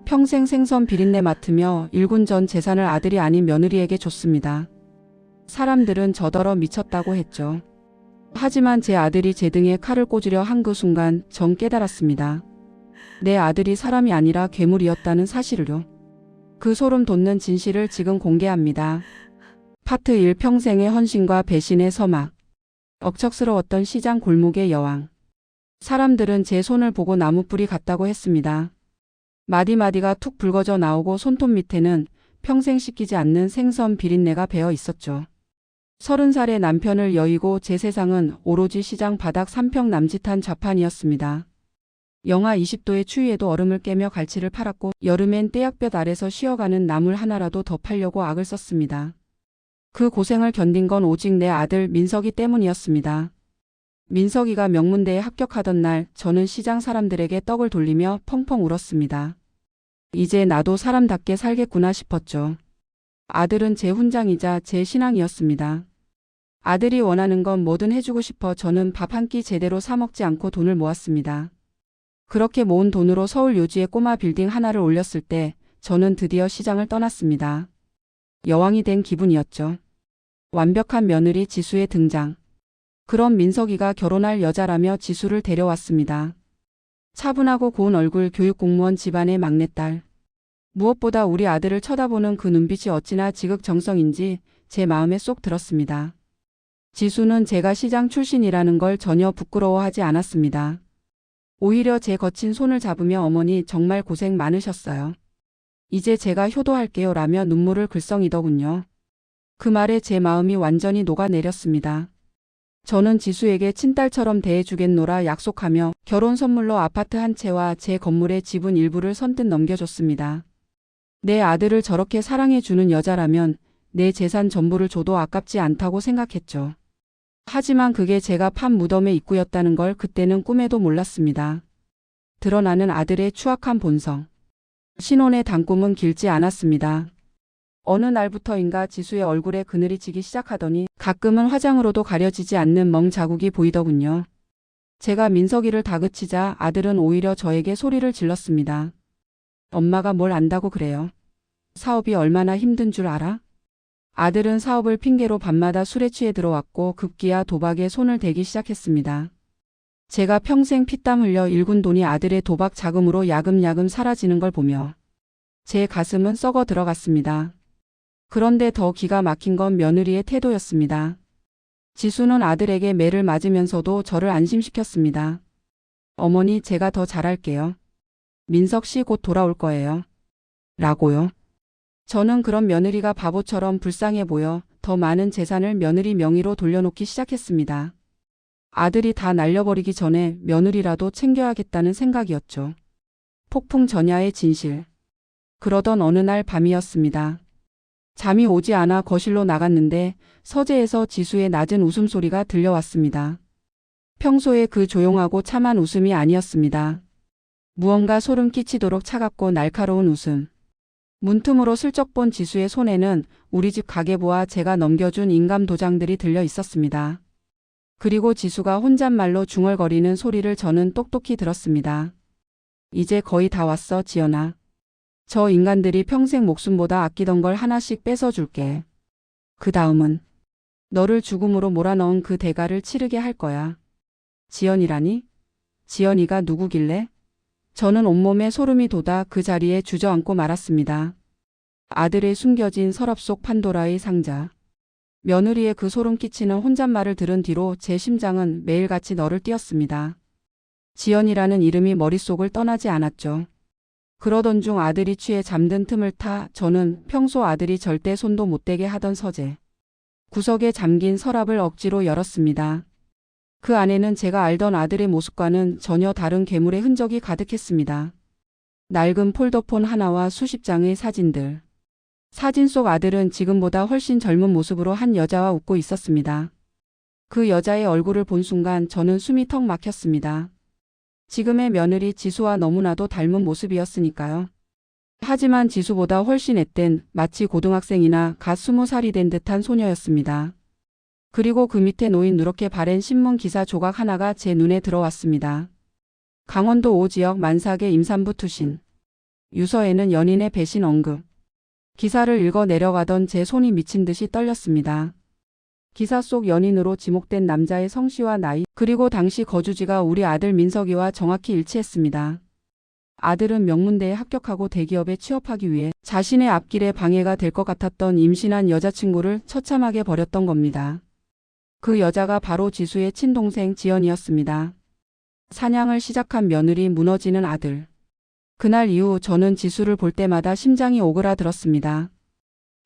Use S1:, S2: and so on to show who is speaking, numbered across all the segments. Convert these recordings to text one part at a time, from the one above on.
S1: 평생 생선 비린내 맡으며 일군 전 재산을 아들이 아닌 며느리에게 줬습니다. 사람들은 저더러 미쳤다고 했죠. 하지만 제 아들이 제 등에 칼을 꽂으려 한 그 순간 전 깨달았습니다. 내 아들이 사람이 아니라 괴물이었다는 사실을요. 그 소름 돋는 진실을 지금 공개합니다. 파트 1. 평생의 헌신과 배신의 서막. 억척스러웠던 시장 골목의 여왕. 사람들은 제 손을 보고 나무뿔이 같다고 했습니다. 마디마디가 툭 붉어져 나오고 손톱 밑에는 평생 씻기지 않는 생선 비린내가 배어 있었죠. 30살의 남편을 여의고 제 세상은 오로지 시장 바닥 3평 남짓한 좌판이었습니다. 영하 20도의 추위에도 얼음을 깨며 갈치를 팔았고 여름엔 떼약볕 아래서 쉬어가는 나물 하나라도 더 팔려고 악을 썼습니다. 그 고생을 견딘 건 오직 내 아들 민석이 때문이었습니다. 민석이가 명문대에 합격하던 날 저는 시장 사람들에게 떡을 돌리며 펑펑 울었습니다. 이제 나도 사람답게 살겠구나 싶었죠. 아들은 제 훈장이자 제 신앙이었습니다. 아들이 원하는 건 뭐든 해주고 싶어 저는 밥 한 끼 제대로 사 먹지 않고 돈을 모았습니다. 그렇게 모은 돈으로 서울 요지에 꼬마 빌딩 하나를 올렸을 때 저는 드디어 시장을 떠났습니다. 여왕이 된 기분이었죠. 완벽한 며느리 지수의 등장. 그럼 민석이가 결혼할 여자라며 지수를 데려왔습니다. 차분하고 고운 얼굴 교육공무원 집안의 막내딸. 무엇보다 우리 아들을 쳐다보는 그 눈빛이 어찌나 지극정성인지 제 마음에 쏙 들었습니다. 지수는 제가 시장 출신이라는 걸 전혀 부끄러워하지 않았습니다. 오히려 제 거친 손을 잡으며 어머니 정말 고생 많으셨어요. 이제 제가 효도할게요 라며 눈물을 글썽이더군요. 그 말에 제 마음이 완전히 녹아내렸습니다. 저는 지수에게 친딸처럼 대해주겠노라 약속하며 결혼 선물로 아파트 한 채와 제 건물의 지분 일부를 선뜻 넘겨줬습니다. 내 아들을 저렇게 사랑해주는 여자라면 내 재산 전부를 줘도 아깝지 않다고 생각했죠. 하지만 그게 제가 판 무덤의 입구였다는 걸 그때는 꿈에도 몰랐습니다. 드러나는 아들의 추악한 본성. 신혼의 단꿈은 길지 않았습니다. 어느 날부터인가 지수의 얼굴에 그늘이 지기 시작하더니 가끔은 화장으로도 가려지지 않는 멍 자국이 보이더군요. 제가 민석이를 다그치자 아들은 오히려 저에게 소리를 질렀습니다. 엄마가 뭘 안다고 그래요. 사업이 얼마나 힘든 줄 알아? 아들은 사업을 핑계로 밤마다 술에 취해 들어왔고 급기야 도박에 손을 대기 시작했습니다. 제가 평생 피땀 흘려 일군 돈이 아들의 도박 자금으로 야금야금 사라지는 걸 보며 제 가슴은 썩어 들어갔습니다. 그런데 더 기가 막힌 건 며느리의 태도였습니다. 지수는 아들에게 매를 맞으면서도 저를 안심시켰습니다. 어머니 제가 더 잘할게요. 민석 씨 곧 돌아올 거예요. 라고요. 저는 그런 며느리가 바보처럼 불쌍해 보여 더 많은 재산을 며느리 명의로 돌려놓기 시작했습니다. 아들이 다 날려버리기 전에 며느리라도 챙겨야겠다는 생각이었죠. 폭풍 전야의 진실. 그러던 어느 날 밤이었습니다. 잠이 오지 않아 거실로 나갔는데 서재에서 지수의 낮은 웃음소리가 들려왔습니다. 평소에 그 조용하고 참한 웃음이 아니었습니다. 무언가 소름 끼치도록 차갑고 날카로운 웃음. 문틈으로 슬쩍 본 지수의 손에는 우리 집 가계부와 제가 넘겨준 인감 도장들이 들려 있었습니다. 그리고 지수가 혼잣말로 중얼거리는 소리를 저는 똑똑히 들었습니다. 이제 거의 다 왔어, 지연아. 저 인간들이 평생 목숨보다 아끼던 걸 하나씩 뺏어줄게. 그 다음은 너를 죽음으로 몰아넣은 그 대가를 치르게 할 거야. 지연이라니? 지연이가 누구길래? 저는 온몸에 소름이 돋아 그 자리에 주저앉고 말았습니다. 아들의 숨겨진 서랍 속 판도라의 상자. 며느리의 그 소름 끼치는 혼잣말을 들은 뒤로 제 심장은 매일같이 너를 뛰었습니다. 지연이라는 이름이 머릿속을 떠나지 않았죠. 그러던 중 아들이 취해 잠든 틈을 타 저는 평소 아들이 절대 손도 못 대게 하던 서재. 구석에 잠긴 서랍을 억지로 열었습니다. 그 안에는 제가 알던 아들의 모습과는 전혀 다른 괴물의 흔적이 가득했습니다. 낡은 폴더폰 하나와 수십 장의 사진들. 사진 속 아들은 지금보다 훨씬 젊은 모습으로 한 여자와 웃고 있었습니다. 그 여자의 얼굴을 본 순간 저는 숨이 턱 막혔습니다. 지금의 며느리 지수와 너무나도 닮은 모습이었으니까요. 하지만 지수보다 훨씬 앳된 마치 고등학생이나 갓 20살이 된 듯한 소녀였습니다. 그리고 그 밑에 놓인 누렇게 바랜 신문 기사 조각 하나가 제 눈에 들어왔습니다. 강원도 5지역 만삭의 임산부 투신. 유서에는 연인의 배신 언급. 기사를 읽어 내려가던 제 손이 미친 듯이 떨렸습니다. 기사 속 연인으로 지목된 남자의 성씨와 나이, 그리고 당시 거주지가 우리 아들 민석이와 정확히 일치했습니다. 아들은 명문대에 합격하고 대기업에 취업하기 위해 자신의 앞길에 방해가 될 것 같았던 임신한 여자친구를 처참하게 버렸던 겁니다. 그 여자가 바로 지수의 친동생 지연이었습니다. 사냥을 시작한 며느리, 무너지는 아들. 그날 이후 저는 지수를 볼 때마다 심장이 오그라들었습니다.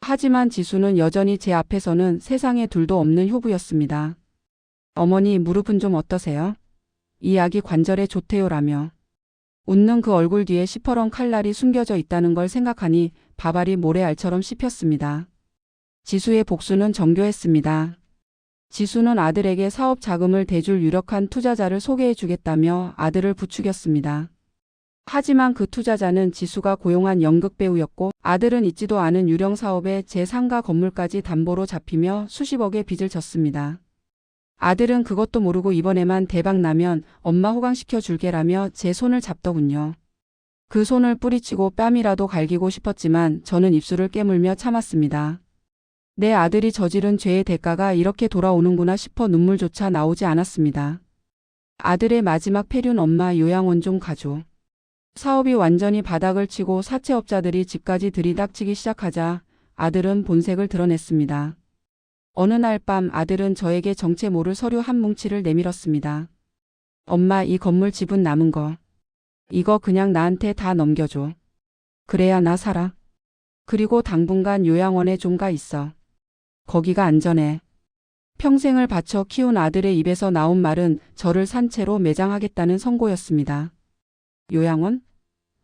S1: 하지만 지수는 여전히 제 앞에서는 세상에 둘도 없는 효부였습니다. 어머니, 무릎은 좀 어떠세요? 이 약이 관절에 좋대요라며. 웃는 그 얼굴 뒤에 시퍼런 칼날이 숨겨져 있다는 걸 생각하니 밥알이 모래알처럼 씹혔습니다. 지수의 복수는 정교했습니다. 지수는 아들에게 사업 자금을 대줄 유력한 투자자를 소개해 주겠다며 아들을 부추겼습니다. 하지만 그 투자자는 지수가 고용한 연극 배우였고 아들은 있지도 않은 유령 사업에 제 상가 건물까지 담보로 잡히며 수십억의 빚을 졌습니다. 아들은 그것도 모르고 이번에만 대박 나면 엄마 호강시켜 줄게라며 제 손을 잡더군요. 그 손을 뿌리치고 뺨이라도 갈기고 싶었지만 저는 입술을 깨물며 참았습니다. 내 아들이 저지른 죄의 대가가 이렇게 돌아오는구나 싶어 눈물조차 나오지 않았습니다. 아들의 마지막 폐륜, 엄마 요양원 좀 가줘. 사업이 완전히 바닥을 치고 사채업자들이 집까지 들이닥치기 시작하자 아들은 본색을 드러냈습니다. 어느 날 밤 아들은 저에게 정체 모를 서류 한 뭉치를 내밀었습니다. 엄마, 이 건물 지분 남은 거. 이거 그냥 나한테 다 넘겨줘. 그래야 나 살아. 그리고 당분간 요양원에 좀 가 있어. 거기가 안전해. 평생을 바쳐 키운 아들의 입에서 나온 말은 저를 산채로 매장하겠다는 선고였습니다. 요양원?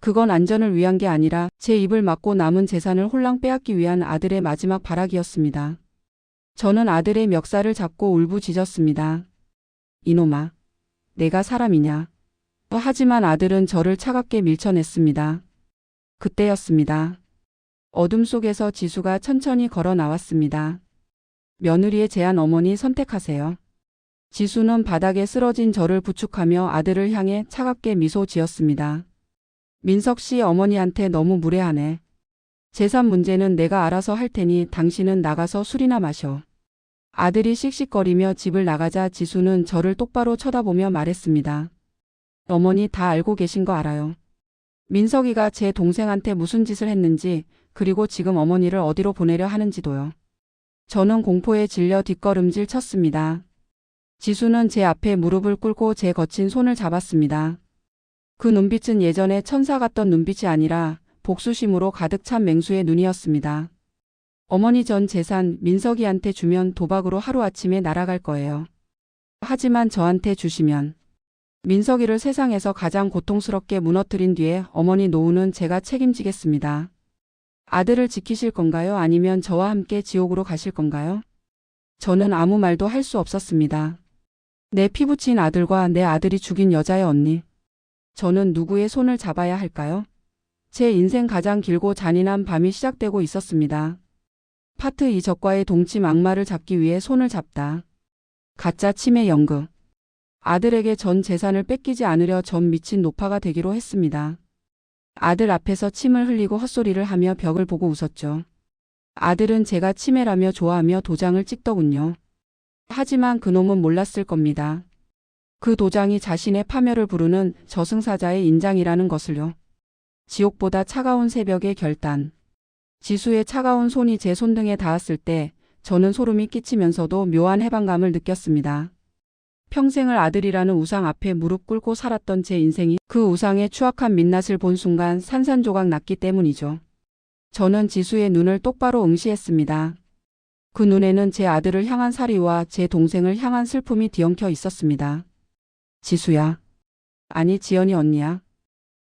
S1: 그건 안전을 위한 게 아니라 제 입을 막고 남은 재산을 홀랑 빼앗기 위한 아들의 마지막 발악이었습니다. 저는 아들의 멱살을 잡고 울부짖었습니다. 이놈아, 내가 사람이냐. 하지만 아들은 저를 차갑게 밀쳐냈습니다. 그때였습니다. 어둠 속에서 지수가 천천히 걸어 나왔습니다. 며느리의 제안, 어머니 선택하세요. 지수는 바닥에 쓰러진 저를 부축하며 아들을 향해 차갑게 미소 지었습니다. 민석 씨, 어머니한테 너무 무례하네. 재산 문제는 내가 알아서 할 테니 당신은 나가서 술이나 마셔. 아들이 씩씩거리며 집을 나가자 지수는 저를 똑바로 쳐다보며 말했습니다. 어머니 다 알고 계신 거 알아요. 민석이가 제 동생한테 무슨 짓을 했는지, 그리고 지금 어머니를 어디로 보내려 하는지도요. 저는 공포에 질려 뒷걸음질 쳤습니다. 지수는 제 앞에 무릎을 꿇고 제 거친 손을 잡았습니다. 그 눈빛은 예전에 천사 같던 눈빛이 아니라 복수심으로 가득 찬 맹수의 눈이었습니다. 어머니, 전 재산 민석이한테 주면 도박으로 하루아침에 날아갈 거예요. 하지만 저한테 주시면 민석이를 세상에서 가장 고통스럽게 무너뜨린 뒤에 어머니 노후는 제가 책임지겠습니다. 아들을 지키실 건가요? 아니면 저와 함께 지옥으로 가실 건가요? 저는 아무 말도 할 수 없었습니다. 내 피부친 아들과 내 아들이 죽인 여자의 언니. 저는 누구의 손을 잡아야 할까요? 제 인생 가장 길고 잔인한 밤이 시작되고 있었습니다. 파트 2, 적과의 동침, 악마를 잡기 위해 손을 잡다. 가짜 치매 연극. 아들에게 전 재산을 뺏기지 않으려 전 미친 노파가 되기로 했습니다. 아들 앞에서 침을 흘리고 헛소리를 하며 벽을 보고 웃었죠. 아들은 제가 치매라며 좋아하며 도장을 찍더군요. 하지만 그놈은 몰랐을 겁니다. 그 도장이 자신의 파멸을 부르는 저승사자의 인장이라는 것을요. 지옥보다 차가운 새벽의 결단. 지수의 차가운 손이 제 손등에 닿았을 때 저는 소름이 끼치면서도 묘한 해방감을 느꼈습니다. 평생을 아들이라는 우상 앞에 무릎 꿇고 살았던 제 인생이 그 우상의 추악한 민낯을 본 순간 산산조각 났기 때문이죠. 저는 지수의 눈을 똑바로 응시했습니다. 그 눈에는 제 아들을 향한 사리와 제 동생을 향한 슬픔이 뒤엉켜 있었습니다. 지수야. 아니, 지연이 언니야.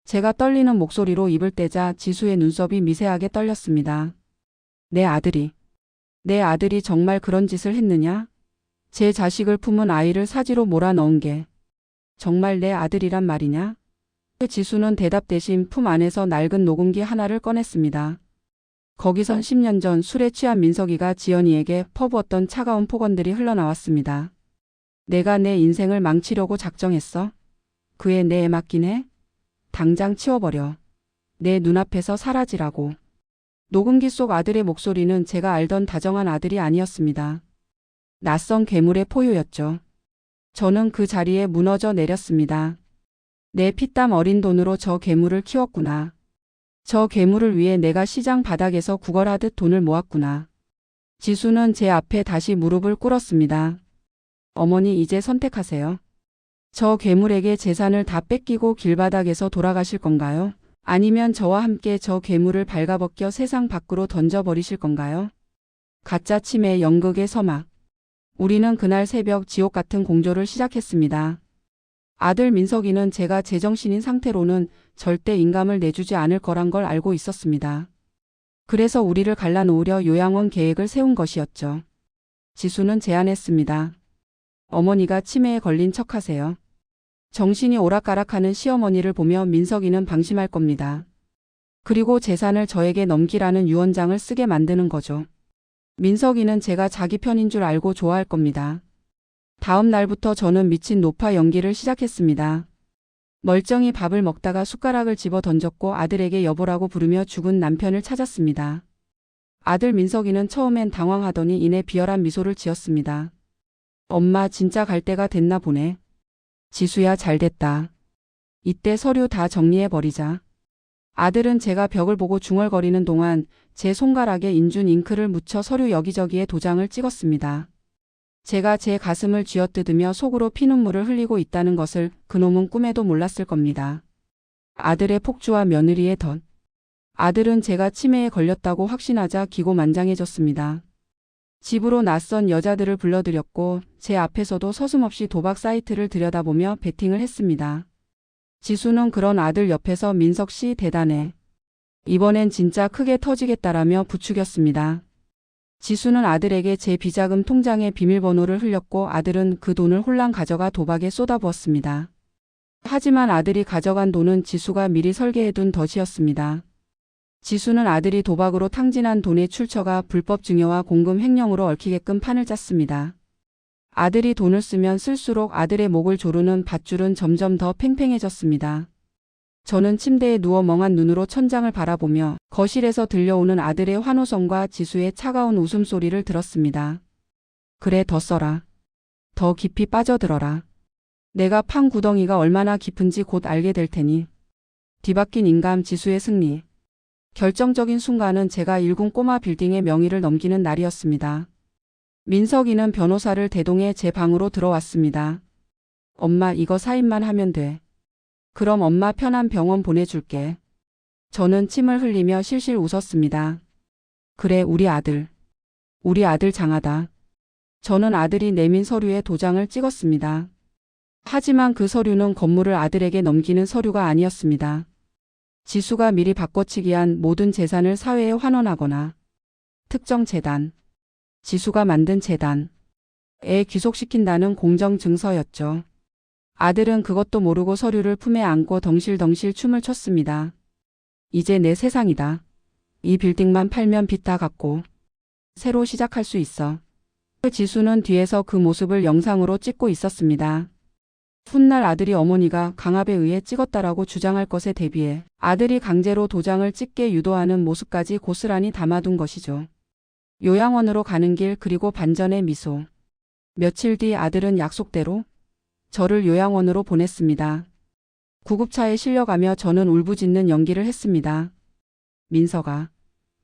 S1: 제가 떨리는 목소리로 입을 떼자 지수의 눈썹이 미세하게 떨렸습니다. 내 아들이 정말 그런 짓을 했느냐? 제 자식을 품은 아이를 사지로 몰아넣은 게 정말 내 아들이란 말이냐? 지수는 대답 대신 품 안에서 낡은 녹음기 하나를 꺼냈습니다. 거기선 10년 전 술에 취한 민석이가 지연이에게 퍼부었던 차가운 폭언들이 흘러나왔습니다. 내가 내 인생을 망치려고 작정했어? 그에 내 애 맞긴 해? 당장 치워버려. 내 눈앞에서 사라지라고. 녹음기 속 아들의 목소리는 제가 알던 다정한 아들이 아니었습니다. 낯선 괴물의 포효였죠. 저는 그 자리에 무너져 내렸습니다. 내 피땀 어린 돈으로 저 괴물을 키웠구나. 저 괴물을 위해 내가 시장 바닥에서 구걸하듯 돈을 모았구나. 지수는 제 앞에 다시 무릎을 꿇었습니다. 어머니, 이제 선택하세요. 저 괴물에게 재산을 다 뺏기고 길바닥에서 돌아가실 건가요? 아니면 저와 함께 저 괴물을 발가벗겨 세상 밖으로 던져버리실 건가요? 가짜 치매 연극의 서막. 우리는 그날 새벽 지옥 같은 공조를 시작했습니다. 아들 민석이는 제가 제정신인 상태로는 절대 인감을 내주지 않을 거란 걸 알고 있었습니다. 그래서 우리를 갈라놓으려 요양원 계획을 세운 것이었죠. 지수는 제안했습니다. 어머니가 치매에 걸린 척하세요. 정신이 오락가락하는 시어머니를 보며 민석이는 방심할 겁니다. 그리고 재산을 저에게 넘기라는 유언장을 쓰게 만드는 거죠. 민석이는 제가 자기 편인 줄 알고 좋아할 겁니다. 다음 날부터 저는 미친 노파 연기를 시작했습니다. 멀쩡히 밥을 먹다가 숟가락을 집어 던졌고 아들에게 여보라고 부르며 죽은 남편을 찾았습니다. 아들 민석이는 처음엔 당황하더니 이내 비열한 미소를 지었습니다. 엄마, 진짜 갈 때가 됐나 보네. 지수야, 잘됐다. 이때 서류 다 정리해버리자. 아들은 제가 벽을 보고 중얼거리는 동안 제 손가락에 인준 잉크를 묻혀 서류 여기저기에 도장을 찍었습니다. 제가 제 가슴을 쥐어뜯으며 속으로 피눈물을 흘리고 있다는 것을 그놈은 꿈에도 몰랐을 겁니다. 아들의 폭주와 며느리의 덫. 아들은 제가 치매에 걸렸다고 확신하자 기고만장해졌습니다. 집으로 낯선 여자들을 불러들였고 제 앞에서도 서슴없이 도박 사이트를 들여다보며 베팅을 했습니다. 지수는 그런 아들 옆에서 민석 씨 대단해. 이번엔 진짜 크게 터지겠다라며 부추겼습니다. 지수는 아들에게 제 비자금 통장의 비밀번호를 흘렸고 아들은 그 돈을 홀랑 가져가 도박에 쏟아부었습니다. 하지만 아들이 가져간 돈은 지수가 미리 설계해둔 덫이었습니다. 지수는 아들이 도박으로 탕진한 돈의 출처가 불법 증여와 공금 횡령으로 얽히게끔 판을 짰습니다. 아들이 돈을 쓰면 쓸수록 아들의 목을 조르는 밧줄은 점점 더 팽팽해졌습니다. 저는 침대에 누워 멍한 눈으로 천장을 바라보며 거실에서 들려오는 아들의 환호성과 지수의 차가운 웃음소리를 들었습니다. 그래, 더 써라. 더 깊이 빠져들어라. 내가 판 구덩이가 얼마나 깊은지 곧 알게 될 테니. 뒤바뀐 인감, 지수의 승리. 결정적인 순간은 제가 일군 꼬마 빌딩의 명의를 넘기는 날이었습니다. 민석이는 변호사를 대동해 제 방으로 들어왔습니다. 엄마, 이거 사인만 하면 돼. 그럼 엄마 편한 병원 보내줄게. 저는 침을 흘리며 실실 웃었습니다. 그래, 우리 아들. 우리 아들 장하다. 저는 아들이 내민 서류에 도장을 찍었습니다. 하지만 그 서류는 건물을 아들에게 넘기는 서류가 아니었습니다. 지수가 미리 바꿔치기한 모든 재산을 사회에 환원하거나 특정 재단, 지수가 만든 재단에 귀속시킨다는 공정증서였죠. 아들은 그것도 모르고 서류를 품에 안고 덩실덩실 춤을 췄습니다. 이제 내 세상이다. 이 빌딩만 팔면 빚 다 갚고 새로 시작할 수 있어. 지수는 뒤에서 그 모습을 영상으로 찍고 있었습니다. 훗날 아들이 어머니가 강압에 의해 찍었다라고 주장할 것에 대비해 아들이 강제로 도장을 찍게 유도하는 모습까지 고스란히 담아둔 것이죠. 요양원으로 가는 길, 그리고 반전의 미소. 며칠 뒤 아들은 약속대로 저를 요양원으로 보냈습니다. 구급차에 실려가며 저는 울부짖는 연기를 했습니다. 민석아,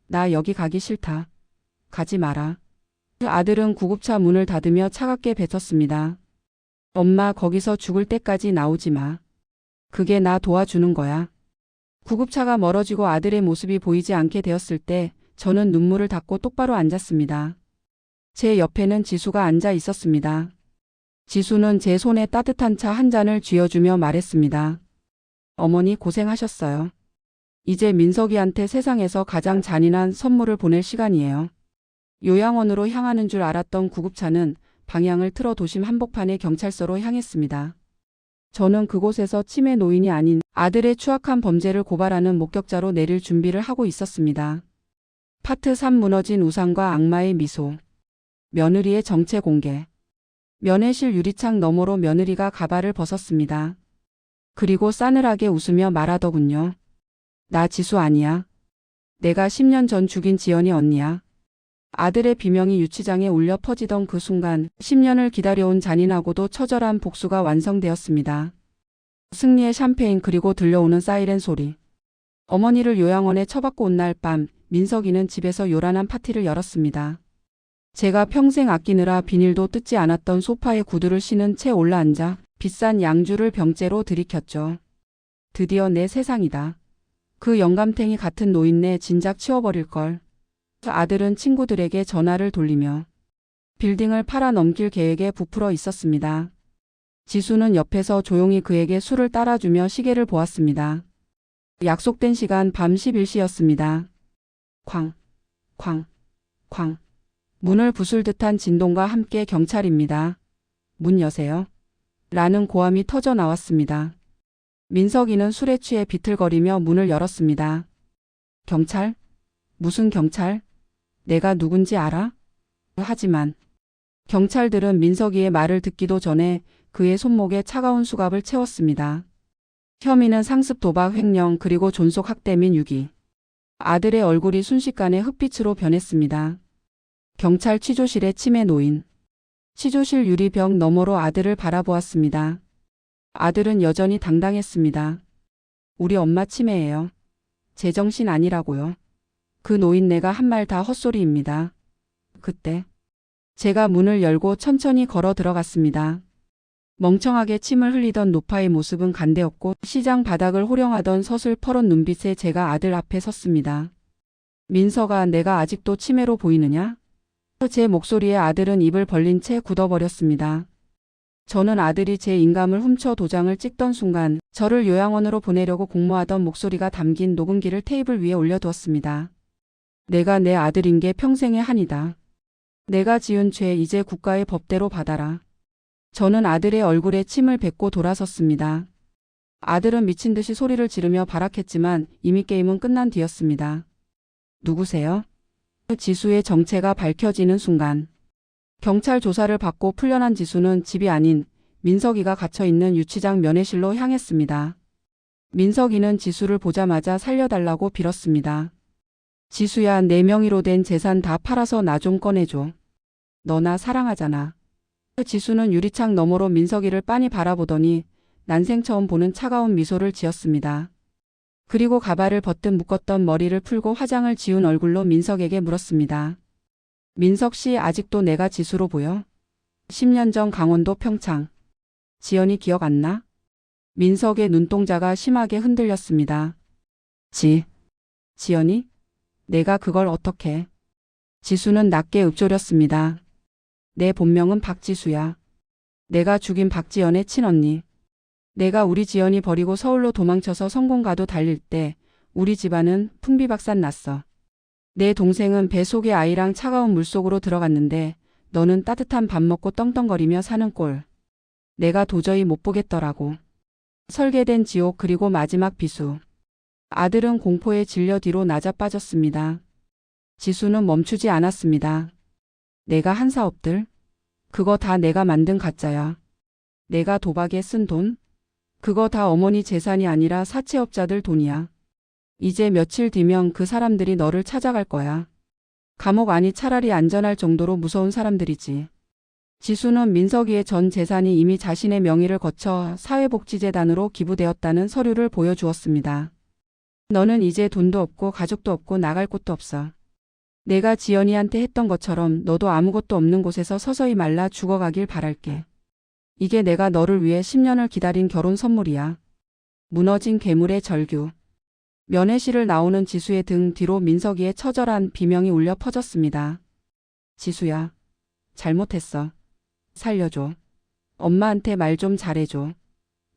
S1: 나 여기 가기 싫다. 가지 마라. 아들은 구급차 문을 닫으며 차갑게 뱉었습니다. 엄마, 거기서 죽을 때까지 나오지 마. 그게 나 도와주는 거야. 구급차가 멀어지고 아들의 모습이 보이지 않게 되었을 때 저는 눈물을 닦고 똑바로 앉았습니다. 제 옆에는 지수가 앉아 있었습니다. 지수는 제 손에 따뜻한 차 한 잔을 쥐어주며 말했습니다. 어머니, 고생하셨어요. 이제 민석이한테 세상에서 가장 잔인한 선물을 보낼 시간이에요. 요양원으로 향하는 줄 알았던 구급차는 방향을 틀어 도심 한복판의 경찰서로 향했습니다. 저는 그곳에서 치매 노인이 아닌 아들의 추악한 범죄를 고발하는 목격자로 내릴 준비를 하고 있었습니다. 파트 3, 무너진 우상과 악마의 미소. 며느리의 정체 공개. 면회실 유리창 너머로 며느리가 가발을 벗었습니다. 그리고 싸늘하게 웃으며 말하더군요. 나 지수 아니야. 내가 10년 전 죽인 지연이 언니야. 아들의 비명이 유치장에 울려 퍼지던 그 순간 10년을 기다려온 잔인하고도 처절한 복수가 완성되었습니다. 승리의 샴페인 그리고 들려오는 사이렌 소리. 어머니를 요양원에 처박고 온 날 밤 민석이는 집에서 요란한 파티를 열었습니다. 제가 평생 아끼느라 비닐도 뜯지 않았던 소파에 구두를 신은 채 올라앉아 비싼 양주를 병째로 들이켰죠. 드디어 내 세상이다. 그 영감탱이 같은 노인네 진작 치워버릴걸. 아들은 친구들에게 전화를 돌리며 빌딩을 팔아 넘길 계획에 부풀어 있었습니다. 지수는 옆에서 조용히 그에게 술을 따라주며 시계를 보았습니다. 약속된 시간 밤 11시였습니다. 쾅, 쾅, 쾅. 문을 부술 듯한 진동과 함께 경찰입니다. 문 여세요. 라는 고함이 터져 나왔습니다. 민석이는 술에 취해 비틀거리며 문을 열었습니다. 경찰? 무슨 경찰? 내가 누군지 알아? 하지만 경찰들은 민석이의 말을 듣기도 전에 그의 손목에 차가운 수갑을 채웠습니다. 혐의는 상습 도박 횡령 그리고 존속 학대 및 유기. 아들의 얼굴이 순식간에 흑빛으로 변했습니다. 경찰 취조실에 치매 노인. 취조실 유리벽 너머로 아들을 바라보았습니다. 아들은 여전히 당당했습니다. 우리 엄마 치매예요. 제정신 아니라고요. 그 노인네가 한 말 다 헛소리입니다. 그때 제가 문을 열고 천천히 걸어 들어갔습니다. 멍청하게 침을 흘리던 노파의 모습은 간대었고 시장 바닥을 호령하던 서슬퍼런 눈빛에 제가 아들 앞에 섰습니다. 민석아, 내가 아직도 치매로 보이느냐? 제 목소리에 아들은 입을 벌린 채 굳어버렸습니다. 저는 아들이 제 인감을 훔쳐 도장을 찍던 순간 저를 요양원으로 보내려고 공모하던 목소리가 담긴 녹음기를 테이블 위에 올려두었습니다. 내가 내 아들인 게 평생의 한이다. 내가 지은 죄 이제 국가의 법대로 받아라. 저는 아들의 얼굴에 침을 뱉고 돌아섰습니다. 아들은 미친 듯이 소리를 지르며 발악했지만 이미 게임은 끝난 뒤였습니다. 누구세요? 지수의 정체가 밝혀지는 순간 경찰 조사를 받고 풀려난 지수는 집이 아닌 민석이가 갇혀있는 유치장 면회실로 향했습니다. 민석이는 지수를 보자마자 살려달라고 빌었습니다. 지수야, 내 명의로 된 재산 다 팔아서 나 좀 꺼내줘. 너 나 사랑하잖아. 지수는 유리창 너머로 민석이를 빤히 바라보더니 난생 처음 보는 차가운 미소를 지었습니다. 그리고 가발을 벗듯 묶었던 머리를 풀고 화장을 지운 얼굴로 민석에게 물었습니다. 민석 씨, 아직도 내가 지수로 보여? 10년 전 강원도 평창. 지연이 기억 안 나? 민석의 눈동자가 심하게 흔들렸습니다. 지연이? 내가 그걸 어떻게? 지수는 낮게 읊조렸습니다. 내 본명은 박지수야. 내가 죽인 박지연의 친언니. 내가 우리 지연이 버리고 서울로 도망쳐서 성공가도 달릴 때 우리 집안은 풍비박산 났어. 내 동생은 배 속의 아이랑 차가운 물속으로 들어갔는데 너는 따뜻한 밥 먹고 떵떵거리며 사는 꼴. 내가 도저히 못 보겠더라고. 설계된 지옥 그리고 마지막 비수. 아들은 공포에 질려 뒤로 낮아빠졌습니다. 지수는 멈추지 않았습니다. 내가 한 사업들? 그거 다 내가 만든 가짜야. 내가 도박에 쓴 돈? 그거 다 어머니 재산이 아니라 사채업자들 돈이야. 이제 며칠 뒤면 그 사람들이 너를 찾아갈 거야. 감옥 아니 차라리 안전할 정도로 무서운 사람들이지. 지수는 민석이의 전 재산이 이미 자신의 명의를 거쳐 사회복지재단으로 기부되었다는 서류를 보여주었습니다. 너는 이제 돈도 없고 가족도 없고 나갈 곳도 없어. 내가 지연이한테 했던 것처럼 너도 아무것도 없는 곳에서 서서히 말라 죽어가길 바랄게. 이게 내가 너를 위해 10년을 기다린 결혼 선물이야. 무너진 괴물의 절규. 면회실을 나오는 지수의 등 뒤로 민석이의 처절한 비명이 울려 퍼졌습니다. 지수야. 잘못했어. 살려줘. 엄마한테 말 좀 잘해줘.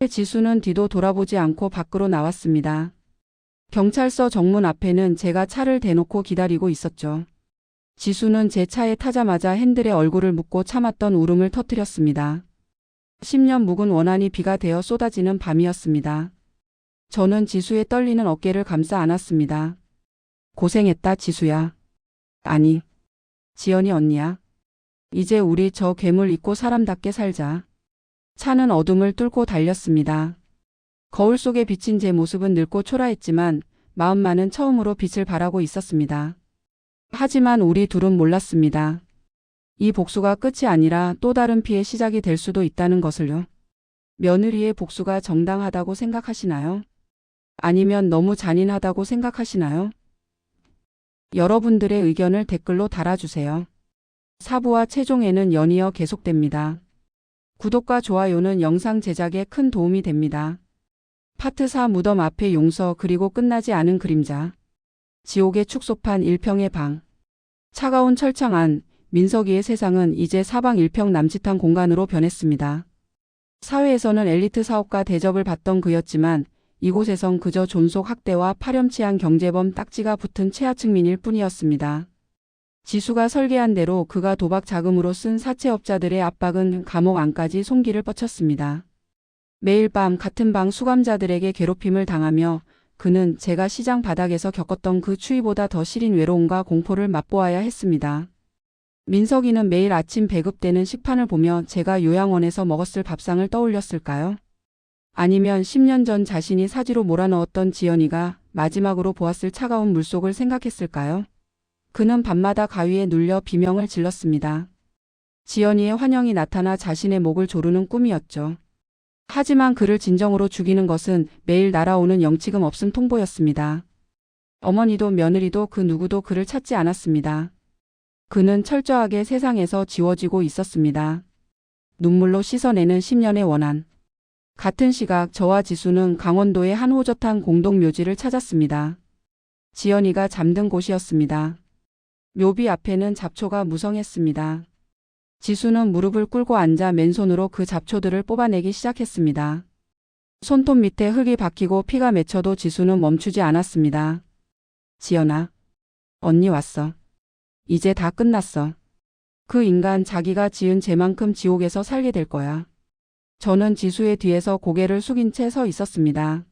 S1: 지수는 뒤도 돌아보지 않고 밖으로 나왔습니다. 경찰서 정문 앞에는 제가 차를 대놓고 기다리고 있었죠. 지수는 제 차에 타자마자 핸들에 얼굴을 묻고 참았던 울음을 터뜨렸습니다. 10년 묵은 원한이 비가 되어 쏟아지는 밤이었습니다. 저는 지수의 떨리는 어깨를 감싸 안았습니다. 고생했다, 지수야. 아니, 지연이 언니야. 이제 우리 저 괴물 잊고 사람답게 살자. 차는 어둠을 뚫고 달렸습니다. 거울 속에 비친 제 모습은 늙고 초라했지만 마음만은 처음으로 빛을 발하고 있었습니다. 하지만 우리 둘은 몰랐습니다. 이 복수가 끝이 아니라 또 다른 피해 시작이 될 수도 있다는 것을요. 며느리의 복수가 정당하다고 생각하시나요? 아니면 너무 잔인하다고 생각하시나요? 여러분들의 의견을 댓글로 달아주세요. 4부와 최종회는 연이어 계속됩니다. 구독과 좋아요는 영상 제작에 큰 도움이 됩니다. 파트 4 무덤 앞의 용서 그리고 끝나지 않은 그림자. 지옥의 축소판 1평의 방. 차가운 철창 안, 민석이의 세상은 이제 사방 1평 남짓한 공간으로 변했습니다. 사회에서는 엘리트 사업가 대접을 받던 그였지만 이곳에선 그저 존속 학대와 파렴치한 경제범 딱지가 붙은 최하층민일 뿐이었습니다. 지수가 설계한 대로 그가 도박 자금으로 쓴 사채업자들의 압박은 감옥 안까지 손길을 뻗쳤습니다. 매일 밤 같은 방 수감자들에게 괴롭힘을 당하며 그는 제가 시장 바닥에서 겪었던 그 추위보다 더 시린 외로움과 공포를 맛보아야 했습니다. 민석이는 매일 아침 배급되는 식판을 보며 제가 요양원에서 먹었을 밥상을 떠올렸을까요? 아니면 10년 전 자신이 사지로 몰아넣었던 지연이가 마지막으로 보았을 차가운 물속을 생각했을까요? 그는 밤마다 가위에 눌려 비명을 질렀습니다. 지연이의 환영이 나타나 자신의 목을 조르는 꿈이었죠. 하지만 그를 진정으로 죽이는 것은 매일 날아오는 영치금 없음 통보였습니다. 어머니도 며느리도 그 누구도 그를 찾지 않았습니다. 그는 철저하게 세상에서 지워지고 있었습니다. 눈물로 씻어내는 10년의 원한. 같은 시각 저와 지수는 강원도의 한 호젓한 공동묘지를 찾았습니다. 지연이가 잠든 곳이었습니다. 묘비 앞에는 잡초가 무성했습니다. 지수는 무릎을 꿇고 앉아 맨손으로 그 잡초들을 뽑아내기 시작했습니다. 손톱 밑에 흙이 박히고 피가 맺혀도 지수는 멈추지 않았습니다. 지연아, 언니 왔어. 이제 다 끝났어. 그 인간 자기가 지은 죄만큼 지옥에서 살게 될 거야. 저는 지수의 뒤에서 고개를 숙인 채 서 있었습니다.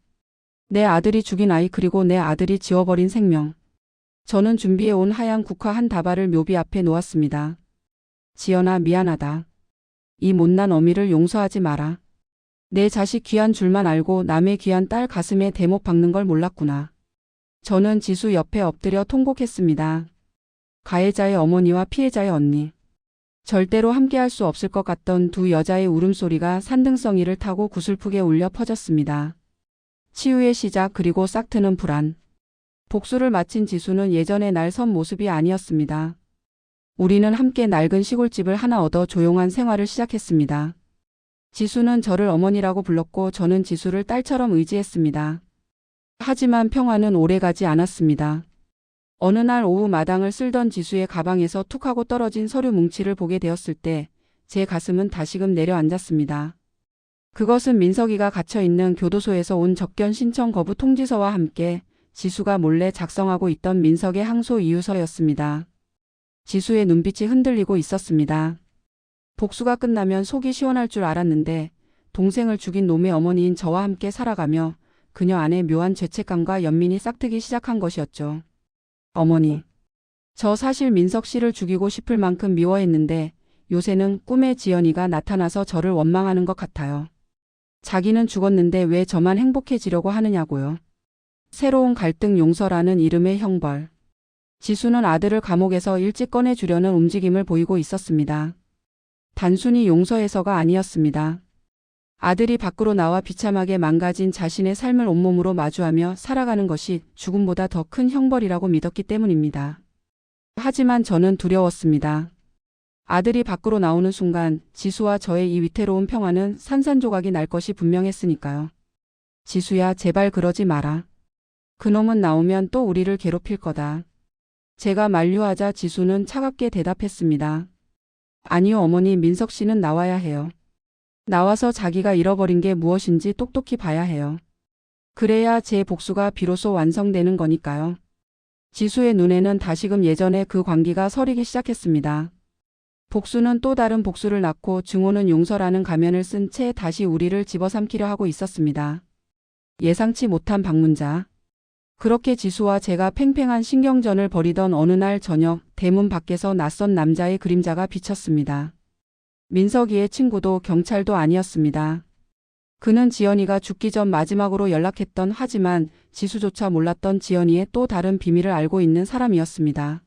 S1: 내 아들이 죽인 아이 그리고 내 아들이 지워버린 생명. 저는 준비해온 하얀 국화 한 다발을 묘비 앞에 놓았습니다. 지연아 미안하다. 이 못난 어미를 용서하지 마라. 내 자식 귀한 줄만 알고 남의 귀한 딸 가슴에 대못 박는 걸 몰랐구나. 저는 지수 옆에 엎드려 통곡했습니다. 가해자의 어머니와 피해자의 언니. 절대로 함께할 수 없을 것 같던 두 여자의 울음소리가 산등성이를 타고 구슬프게 울려 퍼졌습니다. 치유의 시작 그리고 싹트는 불안. 복수를 마친 지수는 예전의 날 선 모습이 아니었습니다. 우리는 함께 낡은 시골집을 하나 얻어 조용한 생활을 시작했습니다. 지수는 저를 어머니라고 불렀고 저는 지수를 딸처럼 의지했습니다. 하지만 평화는 오래가지 않았습니다. 어느 날 오후 마당을 쓸던 지수의 가방에서 툭 하고 떨어진 서류 뭉치를 보게 되었을 때 제 가슴은 다시금 내려앉았습니다. 그것은 민석이가 갇혀있는 교도소에서 온 접견 신청 거부 통지서와 함께 지수가 몰래 작성하고 있던 민석의 항소 이유서였습니다. 지수의 눈빛이 흔들리고 있었습니다. 복수가 끝나면 속이 시원할 줄 알았는데 동생을 죽인 놈의 어머니인 저와 함께 살아가며 그녀 안에 묘한 죄책감과 연민이 싹트기 시작한 것이었죠. 어머니. 저 사실 민석 씨를 죽이고 싶을 만큼 미워했는데 요새는 꿈에 지연이가 나타나서 저를 원망하는 것 같아요. 자기는 죽었는데 왜 저만 행복해지려고 하느냐고요. 새로운 갈등 용서라는 이름의 형벌. 지수는 아들을 감옥에서 일찍 꺼내주려는 움직임을 보이고 있었습니다. 단순히 용서해서가 아니었습니다. 아들이 밖으로 나와 비참하게 망가진 자신의 삶을 온몸으로 마주하며 살아가는 것이 죽음보다 더 큰 형벌이라고 믿었기 때문입니다. 하지만 저는 두려웠습니다. 아들이 밖으로 나오는 순간 지수와 저의 이 위태로운 평화는 산산조각이 날 것이 분명했으니까요. 지수야, 제발 그러지 마라. 그놈은 나오면 또 우리를 괴롭힐 거다. 제가 만류하자 지수는 차갑게 대답했습니다. 아니요 어머니, 민석 씨는 나와야 해요. 나와서 자기가 잃어버린 게 무엇인지 똑똑히 봐야 해요. 그래야 제 복수가 비로소 완성되는 거니까요. 지수의 눈에는 다시금 예전의 그 광기가 서리기 시작했습니다. 복수는 또 다른 복수를 낳고 증오는 용서라는 가면을 쓴 채 다시 우리를 집어삼키려 하고 있었습니다. 예상치 못한 방문자. 그렇게 지수와 제가 팽팽한 신경전을 벌이던 어느 날 저녁 대문 밖에서 낯선 남자의 그림자가 비쳤습니다. 민석이의 친구도 경찰도 아니었습니다. 그는 지연이가 죽기 전 마지막으로 연락했던 하지만 지수조차 몰랐던 지연이의 또 다른 비밀을 알고 있는 사람이었습니다.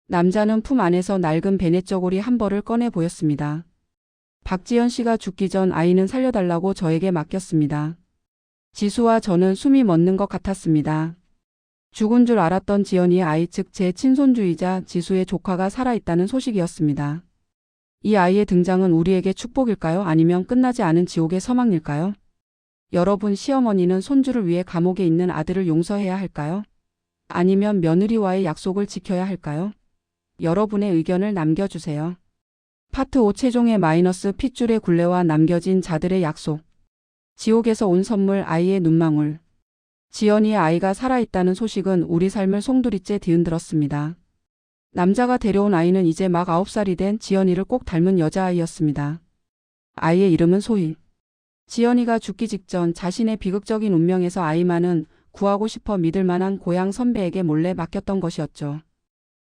S1: 남자는 품 안에서 낡은 베넷 저고리 한 벌을 꺼내 보였습니다. 박지연 씨가 죽기 전 아이는 살려달라고 저에게 맡겼습니다. 지수와 저는 숨이 멎는 것 같았습니다. 죽은 줄 알았던 지연이의 아이 즉 제 친손주이자 지수의 조카가 살아있다는 소식이었습니다. 이 아이의 등장은 우리에게 축복일까요? 아니면 끝나지 않은 지옥의 서막일까요? 여러분, 시어머니는 손주를 위해 감옥에 있는 아들을 용서해야 할까요? 아니면 며느리와의 약속을 지켜야 할까요? 여러분의 의견을 남겨주세요. 파트 5 최종의 마이너스 핏줄의 굴레와 남겨진 자들의 약속. 지옥에서 온 선물 아이의 눈망울. 지연이의 아이가 살아있다는 소식은 우리 삶을 송두리째 뒤흔들었습니다. 남자가 데려온 아이는 이제 막 9살이 된 지연이를 꼭 닮은 여자아이였습니다. 아이의 이름은 소희. 지연이가 죽기 직전 자신의 비극적인 운명에서 아이만은 구하고 싶어 믿을 만한 고향 선배에게 몰래 맡겼던 것이었죠.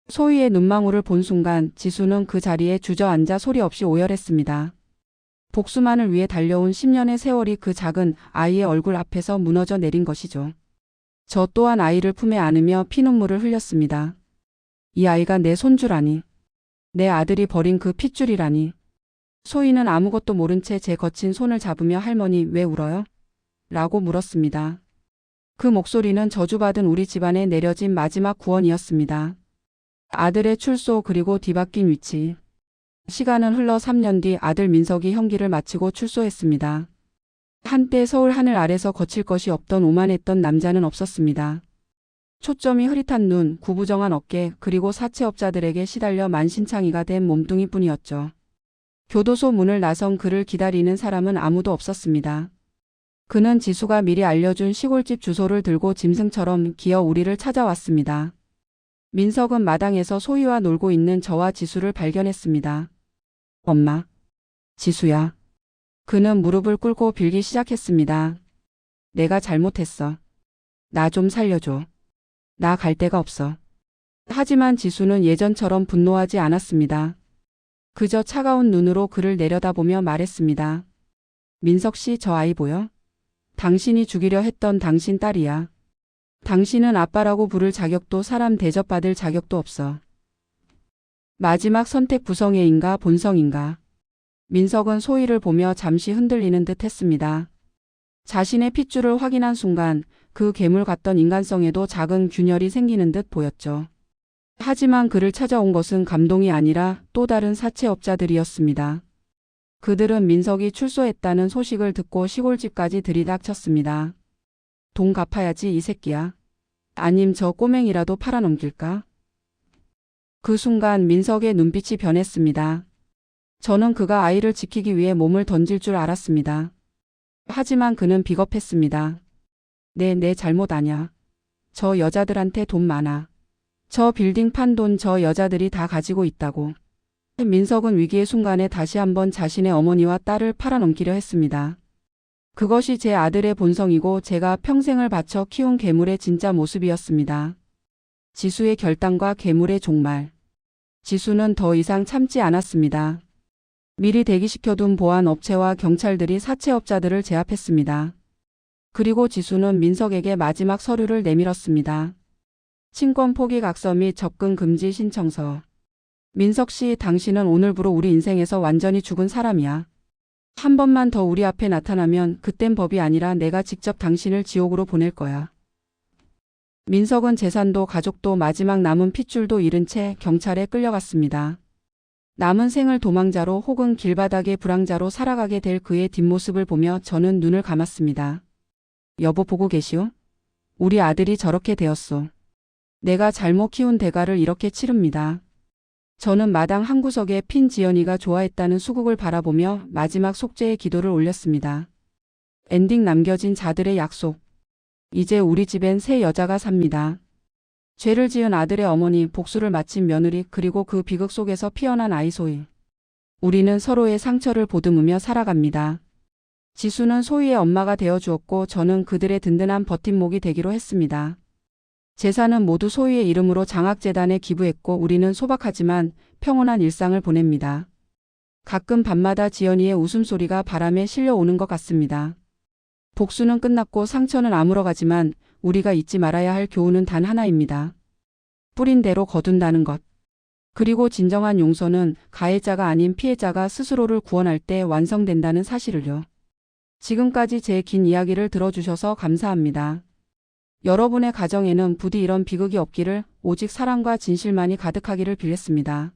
S1: 소희의 눈망울을 본 순간 지수는 그 자리에 주저앉아 소리 없이 오열했습니다. 복수만을 위해 달려온 10년의 세월이 그 작은 아이의 얼굴 앞에서 무너져 내린 것이죠. 저 또한 아이를 품에 안으며 피눈물을 흘렸습니다. 이 아이가 내 손주라니. 내 아들이 버린 그 핏줄이라니. 소희는 아무것도 모른 채 제 거친 손을 잡으며 할머니 왜 울어요? 라고 물었습니다. 그 목소리는 저주받은 우리 집안에 내려진 마지막 구원이었습니다. 아들의 출소 그리고 뒤바뀐 위치. 시간은 흘러 3년 뒤 아들 민석이 형기를 마치고 출소했습니다. 한때 서울 하늘 아래서 거칠 것이 없던 오만했던 남자는 없었습니다. 초점이 흐릿한 눈, 구부정한 어깨, 그리고 사채업자들에게 시달려 만신창이가 된 몸뚱이뿐이었죠. 교도소 문을 나선 그를 기다리는 사람은 아무도 없었습니다. 그는 지수가 미리 알려준 시골집 주소를 들고 짐승처럼 기어 우리를 찾아왔습니다. 민석은 마당에서 소희와 놀고 있는 저와 지수를 발견했습니다. 엄마. 지수야. 그는 무릎을 꿇고 빌기 시작했습니다. 내가 잘못했어. 나 좀 살려줘. 나 갈 데가 없어. 하지만 지수는 예전처럼 분노하지 않았습니다. 그저 차가운 눈으로 그를 내려다보며 말했습니다. 민석 씨, 저 아이 보여? 당신이 죽이려 했던 당신 딸이야. 당신은 아빠라고 부를 자격도 사람 대접받을 자격도 없어. 마지막 선택 부성애인가 본성인가. 민석은 소희를 보며 잠시 흔들리는 듯 했습니다. 자신의 핏줄을 확인한 순간 그 괴물 같던 인간성에도 작은 균열이 생기는 듯 보였죠. 하지만 그를 찾아온 것은 감동이 아니라 또 다른 사채업자들이었습니다. 그들은 민석이 출소했다는 소식을 듣고 시골집까지 들이닥쳤습니다. 돈 갚아야지 이 새끼야. 아님 저 꼬맹이라도 팔아넘길까? 그 순간 민석의 눈빛이 변했습니다. 저는 그가 아이를 지키기 위해 몸을 던질 줄 알았습니다. 하지만 그는 비겁했습니다. 내 잘못 아냐. 저 여자들한테 돈 많아. 저 빌딩 판 돈 저 여자들이 다 가지고 있다고. 민석은 위기의 순간에 다시 한번 자신의 어머니와 딸을 팔아넘기려 했습니다. 그것이 제 아들의 본성이고 제가 평생을 바쳐 키운 괴물의 진짜 모습이었습니다. 지수의 결단과 괴물의 종말. 지수는 더 이상 참지 않았습니다. 미리 대기시켜둔 보안 업체와 경찰들이 사채업자들을 제압했습니다. 그리고 지수는 민석에게 마지막 서류를 내밀었습니다. 친권 포기 각서 및 접근 금지 신청서. 민석 씨, 당신은 오늘부로 우리 인생에서 완전히 죽은 사람이야. 한 번만 더 우리 앞에 나타나면 그땐 법이 아니라 내가 직접 당신을 지옥으로 보낼 거야. 민석은 재산도 가족도 마지막 남은 핏줄도 잃은 채 경찰에 끌려갔습니다. 남은 생을 도망자로 혹은 길바닥의 불황자로 살아가게 될 그의 뒷모습을 보며 저는 눈을 감았습니다. 여보 보고 계시오? 우리 아들이 저렇게 되었소. 내가 잘못 키운 대가를 이렇게 치릅니다. 저는 마당 한구석에 핀 지연이가 좋아했다는 수국을 바라보며 마지막 속죄의 기도를 올렸습니다. 엔딩 남겨진 자들의 약속. 이제 우리 집엔 새 여자가 삽니다. 죄를 지은 아들의 어머니, 복수를 마친 며느리, 그리고 그 비극 속에서 피어난 아이 소희. 우리는 서로의 상처를 보듬으며 살아갑니다. 지수는 소희의 엄마가 되어주었고 저는 그들의 든든한 버팀목이 되기로 했습니다. 재산은 모두 소희의 이름으로 장학재단에 기부했고 우리는 소박하지만 평온한 일상을 보냅니다. 가끔 밤마다 지연이의 웃음소리가 바람에 실려오는 것 같습니다. 복수는 끝났고 상처는 아물어가지만 우리가 잊지 말아야 할 교훈은 단 하나입니다. 뿌린 대로 거둔다는 것. 그리고 진정한 용서는 가해자가 아닌 피해자가 스스로를 구원할 때 완성된다는 사실을요. 지금까지 제 긴 이야기를 들어주셔서 감사합니다. 여러분의 가정에는 부디 이런 비극이 없기를, 오직 사랑과 진실만이 가득하기를 빌겠습니다.